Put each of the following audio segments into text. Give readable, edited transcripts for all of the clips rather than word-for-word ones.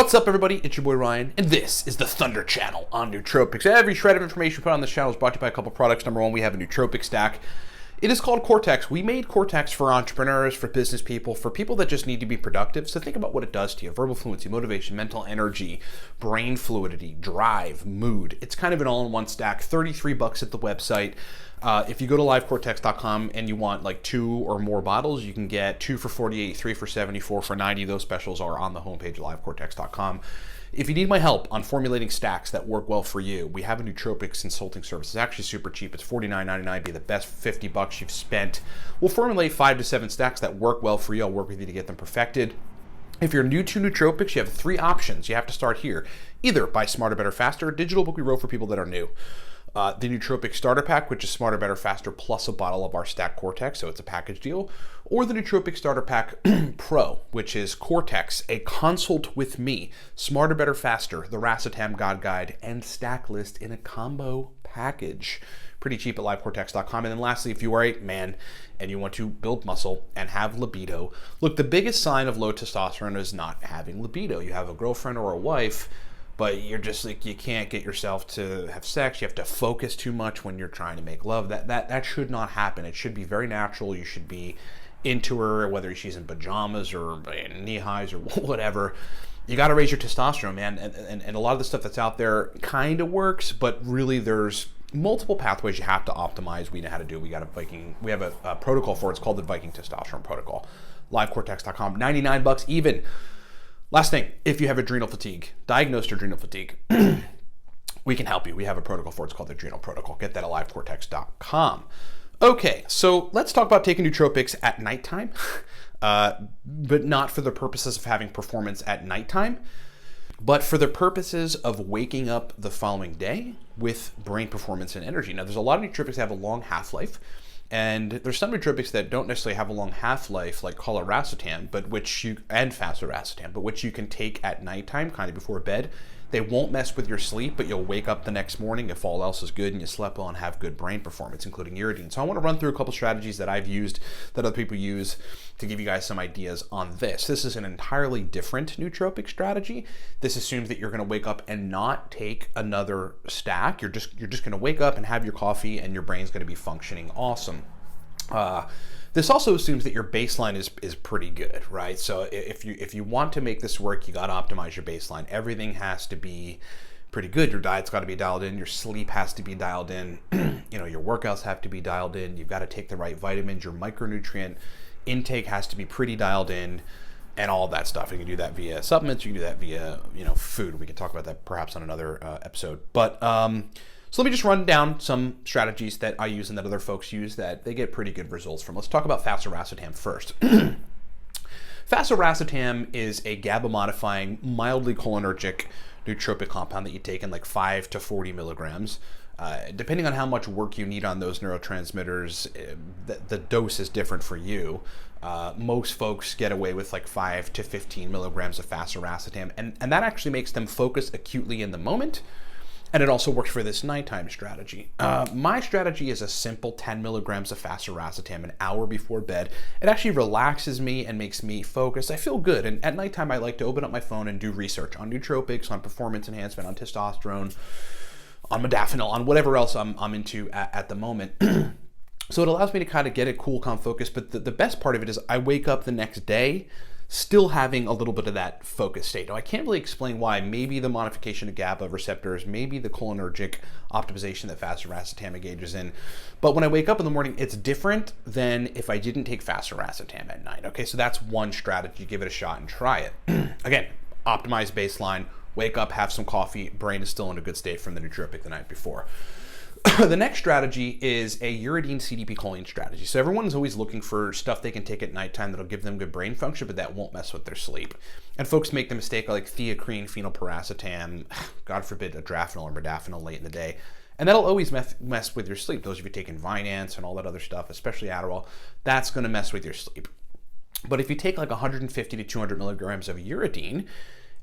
What's up, everybody? It's your boy Ryan, and this is the Thunder Channel on Nootropics. Every shred of information put on this channel is brought to you by a couple products. Number one, we have a nootropic stack. It is called Cortex. We made Cortex for entrepreneurs, for business people, for people that just need to be productive. So think about what it does to you. Verbal fluency, motivation, mental energy, brain fluidity, drive, mood. It's kind of an all-in-one stack. $33 at the website. If you go to livecortex.com and you want like 2 or more bottles, you can get 2 for $48, 3 for $74, 4 for $90. Those specials are on the homepage of livecortex.com. If you need my help on formulating stacks that work well for you, we have a nootropics consulting service. It's actually super cheap. It's $49.99. Be the best $50 you've spent. We'll formulate 5 to 7 stacks that work well for you. I'll work with you to get them perfected. If you're new to nootropics, you have 3 options. You have to start here. Either buy Smarter, Better, Faster, a digital book we wrote for people that are new. The Nootropic Starter Pack, which is Smarter, Better, Faster, plus a bottle of our stack Cortex, so it's a package deal. Or the Nootropic Starter Pack Pro, which is Cortex, a consult with me, Smarter, Better, Faster, the Racetam God Guide, and Stack List in a combo package. Pretty cheap at livecortex.com. And then lastly, if you are a man and you want to build muscle and have libido, look, the biggest sign of low testosterone is not having libido. You have a girlfriend or a wife, but you're just like, you can't get yourself to have sex. You have to focus too much when you're trying to make love. That should not happen. It should be very natural. You should be into her, whether she's in pajamas or in knee highs or whatever. You got to raise your testosterone, man. And a lot of the stuff that's out there kind of works, but really there's multiple pathways you have to optimize. We know how to do it. We have a protocol for it. It's called the Viking Testosterone Protocol. Livecortex.com, $99 even. Last thing, if you have adrenal fatigue, diagnosed adrenal fatigue, we can help you. We have a protocol for it. It's called the Adrenal Protocol. Get that at livecortex.com. Okay, so let's talk about taking nootropics at nighttime, but not for the purposes of having performance at nighttime, but for the purposes of waking up the following day with brain performance and energy. Now, there's a lot of nootropics that have a long half-life. And there's some nootropics that don't necessarily have a long half-life, like racetam, and fasiracetam, but which you can take at nighttime, kind of before bed. They won't mess with your sleep, but you'll wake up the next morning if all else is good and you slept well and have good brain performance, including iridine. So I want to run through a couple strategies that I've used, that other people use, to give you guys some ideas on this. This is an entirely different nootropic strategy. This assumes that you're going to wake up and not take another stack. You're just going to wake up and have your coffee, and your brain's going to be functioning awesome. This also assumes that your baseline is pretty good, right? So if you want to make this work, you got to optimize your baseline. Everything has to be pretty good. Your diet's got to be dialed in. Your sleep has to be dialed in. Your workouts have to be dialed in. You've got to take the right vitamins. Your micronutrient intake has to be pretty dialed in, and all of that stuff. You can do that via supplements. You can do that via food. We can talk about that perhaps on another episode. But so let me just run down some strategies that I use and that other folks use that they get pretty good results from. Let's talk about fasiracetam first. Fasiracetam is a GABA-modifying, mildly cholinergic nootropic compound that you take in like 5 to 40 milligrams. Depending on how much work you need on those neurotransmitters, the dose is different for you. Most folks get away with like 5 to 15 milligrams of fasiracetam, and that actually makes them focus acutely in the moment. And it also works for this nighttime strategy. My strategy is a simple 10 milligrams of fasiracetam an hour before bed. It actually relaxes me and makes me focus. I feel good. And at nighttime, I like to open up my phone and do research on nootropics, on performance enhancement, on testosterone, on modafinil, on whatever else I'm into at the moment. So it allows me to kind of get a cool, calm focus. But the best part of it is I wake up the next day still having a little bit of that focus state. Now, I can't really explain why. Maybe the modification of GABA receptors, maybe the cholinergic optimization that fasiracetam engages in. But when I wake up in the morning, it's different than if I didn't take fasiracetam at night. Okay, so that's one strategy. Give it a shot and try it. Again, optimize baseline, wake up, have some coffee, brain is still in a good state from the nootropic the night before. The next strategy is a uridine CDP choline strategy. So everyone's always looking for stuff they can take at nighttime that'll give them good brain function, but that won't mess with their sleep. And folks make the mistake like theacrine, phenylpiracetam, God forbid, adrafinil or modafinil late in the day. And that'll always mess with your sleep. Those of you taking Vyvanse and all that other stuff, especially Adderall, that's going to mess with your sleep. But if you take like 150 to 200 milligrams of uridine,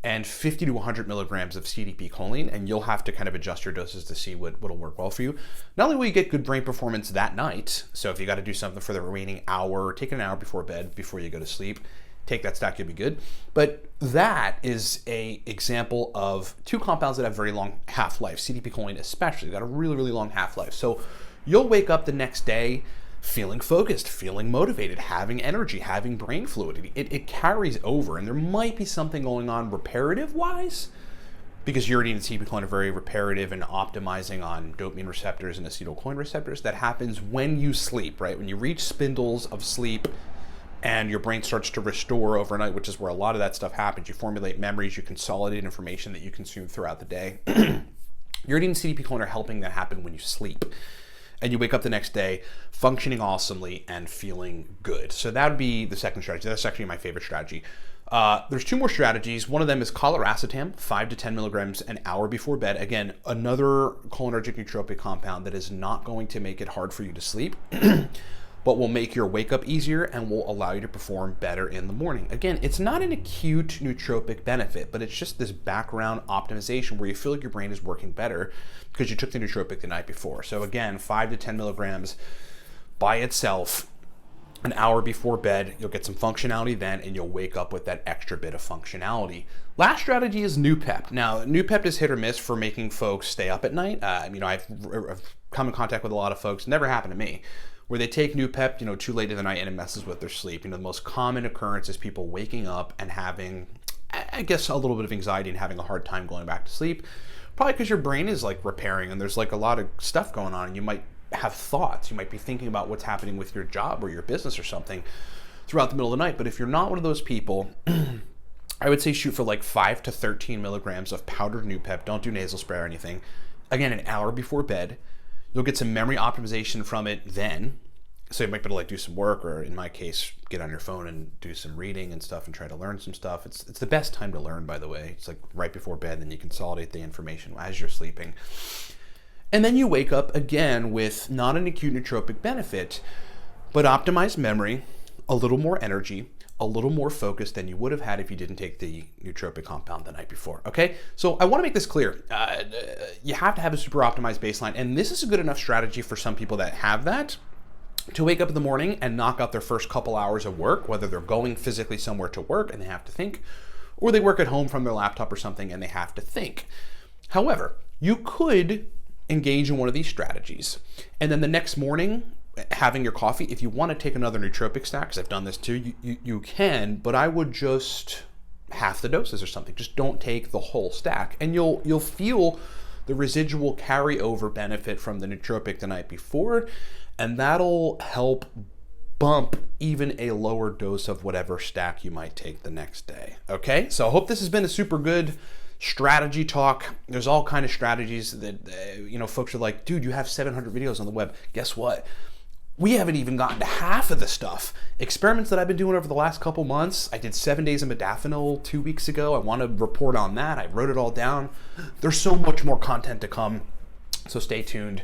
and 50 to 100 milligrams of CDP choline, and you'll have to kind of adjust your doses to see what'll work well for you. Not only will you get good brain performance that night, so if you got to do something for the remaining hour, take an hour before bed, before you go to sleep, take that stack, you'll be good. But that is a example of two compounds that have very long half-life. CDP choline especially, got a really, really long half-life. So you'll wake up the next day feeling focused, feeling motivated, having energy, having brain fluidity. It carries over, and there might be something going on reparative-wise, because uridine and CDP choline are very reparative and optimizing on dopamine receptors and acetylcholine receptors. That happens when you sleep, right? When you reach spindles of sleep and your brain starts to restore overnight, which is where a lot of that stuff happens. You formulate memories, you consolidate information that you consume throughout the day. Uridine and CDP choline are helping that happen when you sleep. And you wake up the next day functioning awesomely and feeling good. So that would be the second strategy. That's actually my favorite strategy. There's two more strategies. One of them is coliracetam, 5 to 10 milligrams an hour before bed. Again, another cholinergic nootropic compound that is not going to make it hard for you to sleep, but will make your wake up easier and will allow you to perform better in the morning. Again, it's not an acute nootropic benefit, but it's just this background optimization where you feel like your brain is working better because you took the nootropic the night before. So again, 5 to 10 milligrams by itself, an hour before bed, you'll get some functionality then, and you'll wake up with that extra bit of functionality. Last strategy is Noopep. Now, Noopep is hit or miss for making folks stay up at night. I've come in contact with a lot of folks, never happened to me, where they take Noopep, too late in the night and it messes with their sleep. The most common occurrence is people waking up and having, I guess, a little bit of anxiety and having a hard time going back to sleep. Probably because your brain is like repairing and there's like a lot of stuff going on, and you might have thoughts. You might be thinking about what's happening with your job or your business or something throughout the middle of the night. But if you're not one of those people, I would say shoot for like 5 to 13 milligrams of powdered Noopep. Don't do nasal spray or anything. Again, an hour before bed. You'll get some memory optimization from it then. So you might be able to like do some work, or in my case, get on your phone and do some reading and stuff and try to learn some stuff. It's the best time to learn, by the way. It's like right before bed, then you consolidate the information as you're sleeping. And then you wake up again with not an acute nootropic benefit, but optimized memory, a little more energy, a little more focus than you would have had if you didn't take the nootropic compound the night before, okay? So I want to make this clear. You have to have a super optimized baseline, and this is a good enough strategy for some people that have that to wake up in the morning and knock out their first couple hours of work, whether they're going physically somewhere to work and they have to think, or they work at home from their laptop or something and they have to think. However, you could engage in one of these strategies, and then the next morning, having your coffee, if you want to take another nootropic stack, because I've done this too, you can, but I would just half the doses or something. Just don't take the whole stack, and you'll feel the residual carryover benefit from the nootropic the night before, and that'll help bump even a lower dose of whatever stack you might take the next day. Okay, so I hope this has been a super good strategy talk. There's all kind of strategies that folks are like, dude, you have 700 videos on the web. Guess what? We haven't even gotten to half of the stuff. Experiments that I've been doing over the last couple months. I did 7 days of modafinil 2 weeks ago. I want to report on that. I wrote it all down. There's so much more content to come. So stay tuned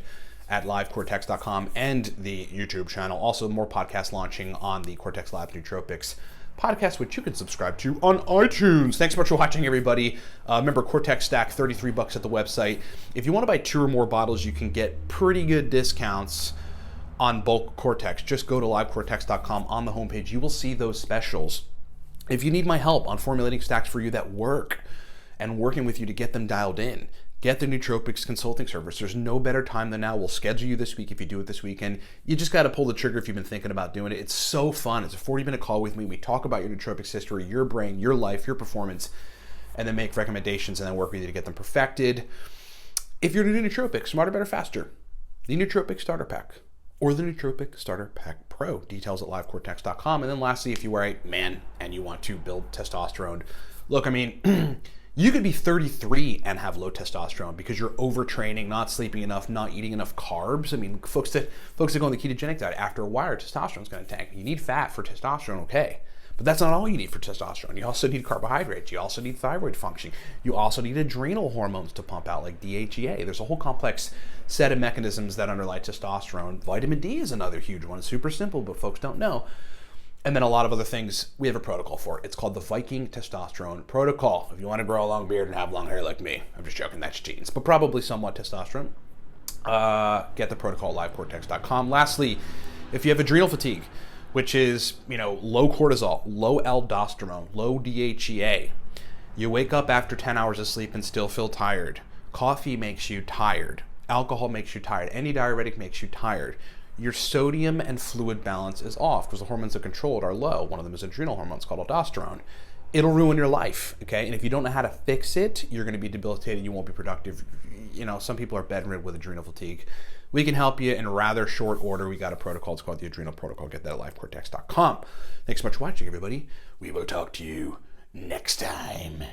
at livecortex.com and the YouTube channel. Also, more podcasts launching on the Cortex Lab Nootropics podcast, which you can subscribe to on iTunes. Thanks so much for watching, everybody. Remember, Cortex Stack, $33 at the website. If you want to buy 2 or more bottles, you can get pretty good discounts on bulk Cortex. Just go to livecortex.com. On the homepage, you will see those specials. If you need my help on formulating stacks for you that work and working with you to get them dialed in, get the Nootropics consulting service. There's no better time than now. We'll schedule you this week if you do it this weekend. You just got to pull the trigger if you've been thinking about doing it. It's so fun. It's a 40-minute call with me. We talk about your nootropics history, your brain, your life, your performance, and then make recommendations and then work with you to get them perfected. If you're new to nootropics, smarter, better, faster, the Nootropics Starter Pack or the Nootropic Starter Pack Pro. Details at livecortex.com. And then lastly, if you are a man and you want to build testosterone, look, I mean, you could be 33 and have low testosterone because you're overtraining, not sleeping enough, not eating enough carbs. I mean, folks that go on the ketogenic diet, after a while, testosterone's going to tank. You need fat for testosterone, okay. But that's not all you need for testosterone. You also need carbohydrates. You also need thyroid function. You also need adrenal hormones to pump out, like DHEA. There's a whole complex set of mechanisms that underlie testosterone. Vitamin D is another huge one. It's super simple, but folks don't know. And then a lot of other things, we have a protocol for it. It's called the Viking Testosterone Protocol. If you want to grow a long beard and have long hair like me, I'm just joking, that's genes, but probably somewhat testosterone. Get the protocol at livecortex.com. Lastly, if you have adrenal fatigue, which is, low cortisol, low aldosterone, low DHEA. You wake up after 10 hours of sleep and still feel tired. Coffee makes you tired. Alcohol makes you tired. Any diuretic makes you tired. Your sodium and fluid balance is off because the hormones that control it are low. One of them is adrenal hormones called aldosterone. It'll ruin your life, okay? And if you don't know how to fix it, you're going to be debilitated. You won't be productive. Some people are bedridden with adrenal fatigue. We can help you in rather short order. We got a protocol. It's called the Adrenal Protocol. Get that at livecortex.com. Thanks so much for watching, everybody. We will talk to you next time.